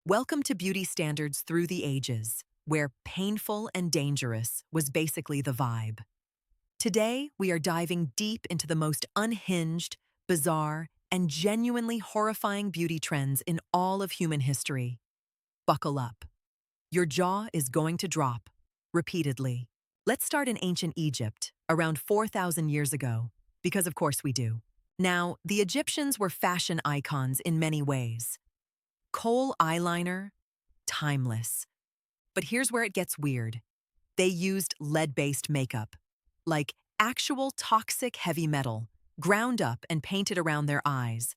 Welcome to Beauty Standards Through the Ages, where painful and dangerous was basically the vibe. Today, we are diving deep into the most unhinged, bizarre, and genuinely horrifying beauty trends in all of human history. Buckle up. Your jaw is going to drop, repeatedly. Let's start in ancient Egypt, around 4,000 years ago, because of course we do. Now, the Egyptians were fashion icons in many ways. Kohl eyeliner? Timeless. But here's where it gets weird. They used lead-based makeup, like actual toxic heavy metal, ground up and painted around their eyes.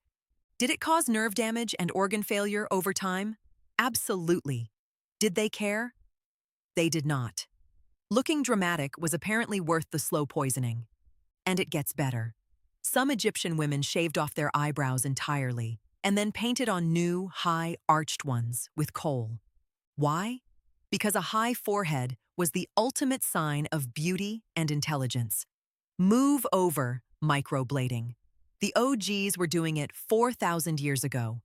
Did it cause nerve damage and organ failure over time? Absolutely. Did they care? They did not. Looking dramatic was apparently worth the slow poisoning. And it gets better. Some Egyptian women shaved off their eyebrows entirely, and then painted on new, high, arched ones with kohl. Why? Because a high forehead was the ultimate sign of beauty and intelligence. Move over, microblading. The OGs were doing it 4,000 years ago.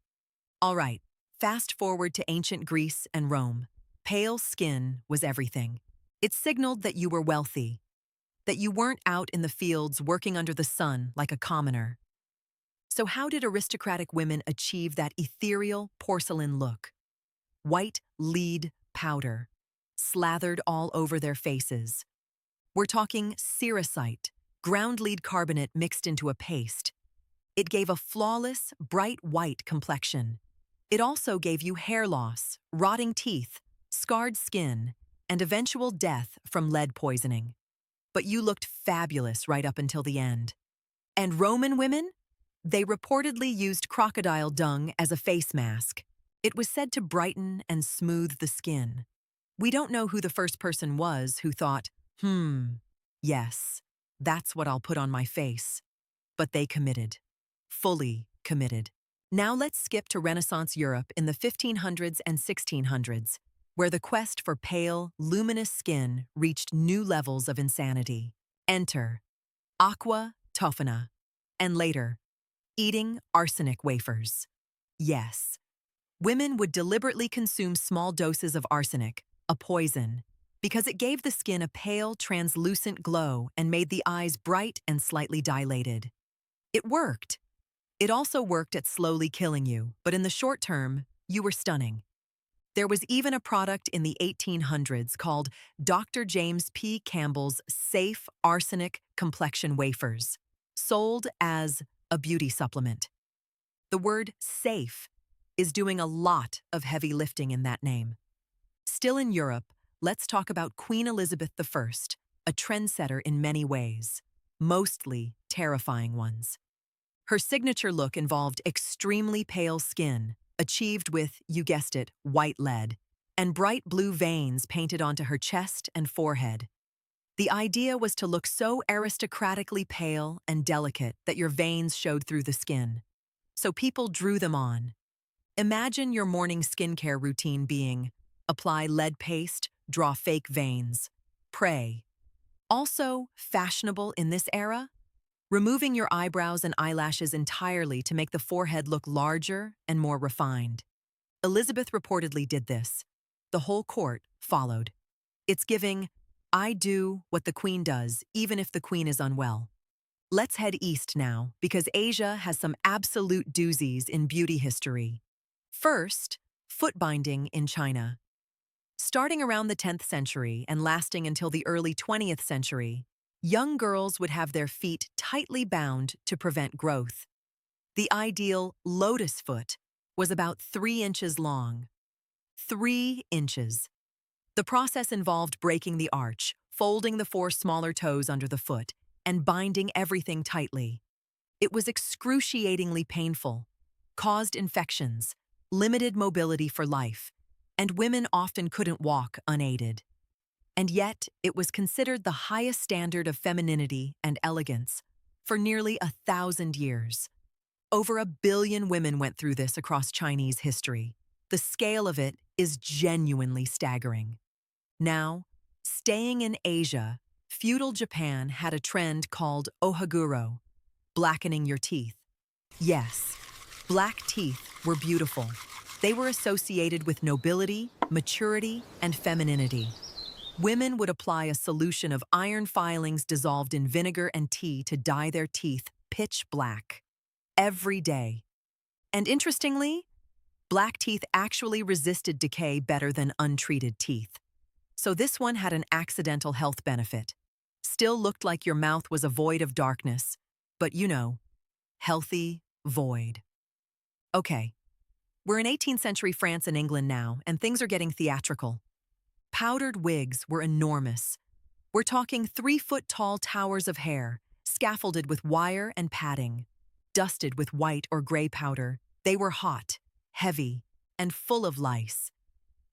All right, fast forward to ancient Greece and Rome. Pale skin was everything. It signaled that you were wealthy, that you weren't out in the fields working under the sun like a commoner. So how did aristocratic women achieve that ethereal porcelain look? White lead powder, slathered all over their faces. We're talking cerussite, ground lead carbonate mixed into a paste. It gave a flawless, bright white complexion. It also gave you hair loss, rotting teeth, scarred skin, and eventual death from lead poisoning. But you looked fabulous right up until the end. And Roman women? They reportedly used crocodile dung as a face mask. It was said to brighten and smooth the skin. We don't know who the first person was who thought, yes, that's what I'll put on my face. But they committed. Fully committed. Now let's skip to Renaissance Europe in the 1500s and 1600s, where the quest for pale, luminous skin reached new levels of insanity. Enter aqua tofana, and later, eating arsenic wafers. Yes, women would deliberately consume small doses of arsenic, a poison, because it gave the skin a pale, translucent glow and made the eyes bright and slightly dilated. It worked. It also worked at slowly killing you, but in the short term, you were stunning. There was even a product in the 1800s called Dr. James P. Campbell's Safe Arsenic Complexion Wafers, sold as a beauty supplement. The word safe is doing a lot of heavy lifting in that name. Still in Europe, let's talk about Queen Elizabeth I, a trendsetter in many ways, mostly terrifying ones. Her signature look involved extremely pale skin, achieved with, you guessed it, white lead, and bright blue veins painted onto her chest and forehead. The idea was to look so aristocratically pale and delicate that your veins showed through the skin. So people drew them on. Imagine your morning skincare routine being, apply lead paste, draw fake veins, pray. Also fashionable in this era? Removing your eyebrows and eyelashes entirely to make the forehead look larger and more refined. Elizabeth reportedly did this. The whole court followed. It's giving, I do what the queen does, even if the queen is unwell. Let's head east now, because Asia has some absolute doozies in beauty history. First, foot binding in China. Starting around the 10th century and lasting until the early 20th century, young girls would have their feet tightly bound to prevent growth. The ideal lotus foot was about 3 inches long. 3 inches. The process involved breaking the arch, folding the 4 smaller toes under the foot, and binding everything tightly. It was excruciatingly painful, caused infections, limited mobility for life, and women often couldn't walk unaided. And yet, it was considered the highest standard of femininity and elegance for nearly 1,000 years. Over 1 billion women went through this across Chinese history. The scale of it is genuinely staggering. Now, staying in Asia, feudal Japan had a trend called ohaguro, blackening your teeth. Yes, black teeth were beautiful. They were associated with nobility, maturity, and femininity. Women would apply a solution of iron filings dissolved in vinegar and tea to dye their teeth pitch black every day. And interestingly, black teeth actually resisted decay better than untreated teeth. So this one had an accidental health benefit. Still looked like your mouth was a void of darkness, but healthy void. Okay, we're in 18th century France and England now, and things are getting theatrical. Powdered wigs were enormous. We're talking 3-foot-tall towers of hair, scaffolded with wire and padding. Dusted with white or gray powder, they were hot, heavy, and full of lice.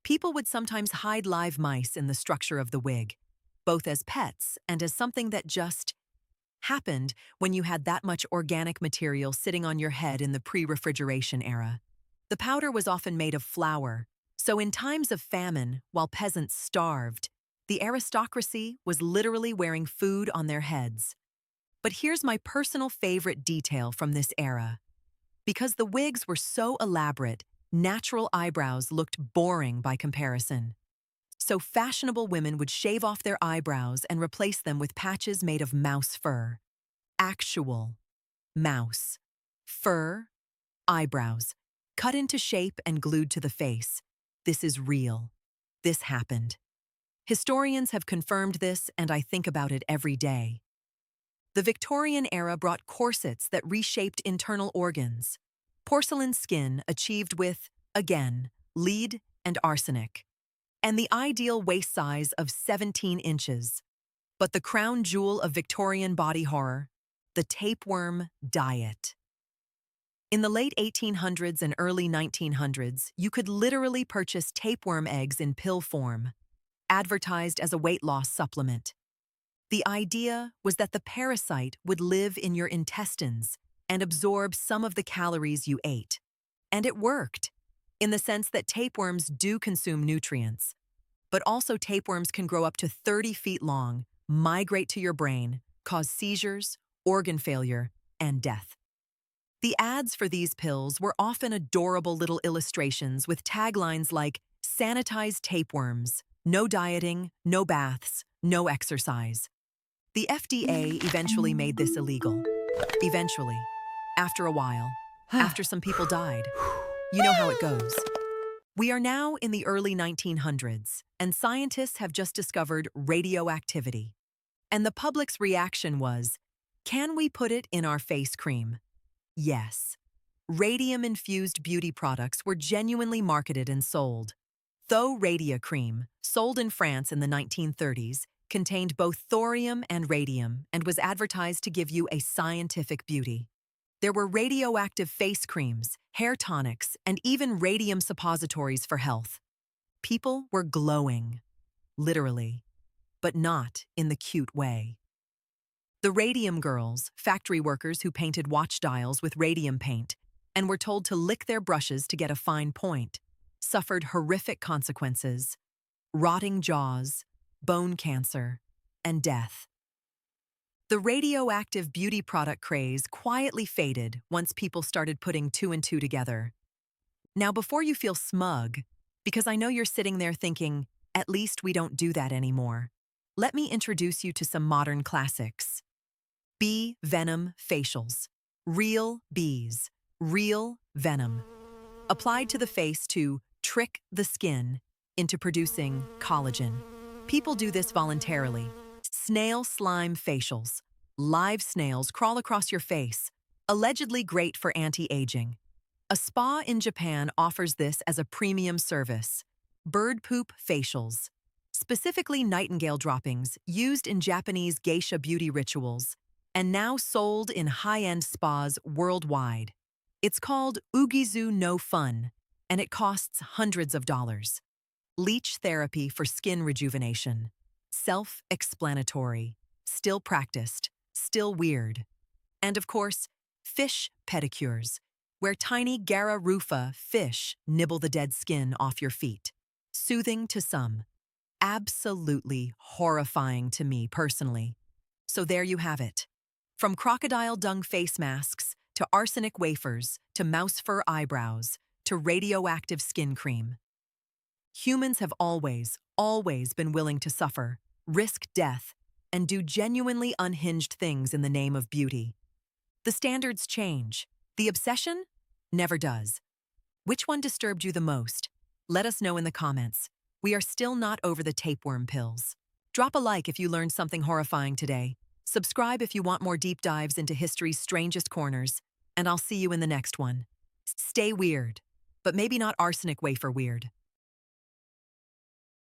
People would sometimes hide live mice in the structure of the wig, both as pets and as something that just happened when you had that much organic material sitting on your head in the pre-refrigeration era. The powder was often made of flour, so in times of famine, while peasants starved, the aristocracy was literally wearing food on their heads. But here's my personal favorite detail from this era. Because the wigs were so elaborate, natural eyebrows looked boring by comparison. So fashionable women would shave off their eyebrows and replace them with patches made of mouse fur. Actual mouse fur eyebrows, cut into shape and glued to the face. This is real. This happened. Historians have confirmed this, and I think about it every day. The Victorian era brought corsets that reshaped internal organs. Porcelain skin achieved with, again, lead and arsenic. And the ideal waist size of 17 inches. But the crown jewel of Victorian body horror, the tapeworm diet. In the late 1800s and early 1900s, you could literally purchase tapeworm eggs in pill form, advertised as a weight loss supplement. The idea was that the parasite would live in your intestines and absorb some of the calories you ate. And it worked, in the sense that tapeworms do consume nutrients. But also tapeworms can grow up to 30 feet long, migrate to your brain, cause seizures, organ failure, and death. The ads for these pills were often adorable little illustrations with taglines like, "Sanitized tapeworms, no dieting, no baths, no exercise." The FDA eventually made this illegal. Eventually. After a while. After some people died. You know how it goes. We are now in the early 1900s, and scientists have just discovered radioactivity. And the public's reaction was, can we put it in our face cream? Yes. Radium-infused beauty products were genuinely marketed and sold. Though Radia cream, sold in France in the 1930s, contained both thorium and radium and was advertised to give you a scientific beauty. There were radioactive face creams, hair tonics, and even radium suppositories for health. People were glowing, literally, but not in the cute way. The radium girls, factory workers who painted watch dials with radium paint and were told to lick their brushes to get a fine point, suffered horrific consequences: rotting jaws, bone cancer, and death. The radioactive beauty product craze quietly faded once people started putting two and two together. Now, before you feel smug, because I know you're sitting there thinking, at least we don't do that anymore, let me introduce you to some modern classics. Bee venom facials. Real bees. Real venom. Applied to the face to trick the skin into producing collagen. People do this voluntarily. Snail slime facials. Live snails crawl across your face, allegedly great for anti-aging. A spa in Japan offers this as a premium service. Bird poop facials. Specifically nightingale droppings used in Japanese geisha beauty rituals and now sold in high-end spas worldwide. It's called Ugizu no Fun, and it costs hundreds of dollars. Leech therapy for skin rejuvenation. Self-explanatory. Still practiced. Still weird. And of course, fish pedicures, where tiny Gara rufa fish nibble the dead skin off your feet. Soothing to some. Absolutely horrifying to me personally. So there you have it. From crocodile dung face masks, to arsenic wafers, to mouse fur eyebrows, to radioactive skin cream. Humans have always been willing to suffer, risk death, and do genuinely unhinged things in the name of beauty. The standards change. The obsession never does. Which one disturbed you the most? Let us know in the comments. We are still not over the tapeworm pills. Drop a like if you learned something horrifying today. Subscribe if you want more deep dives into history's strangest corners, and I'll see you in the next one. Stay weird, but maybe not arsenic wafer weird.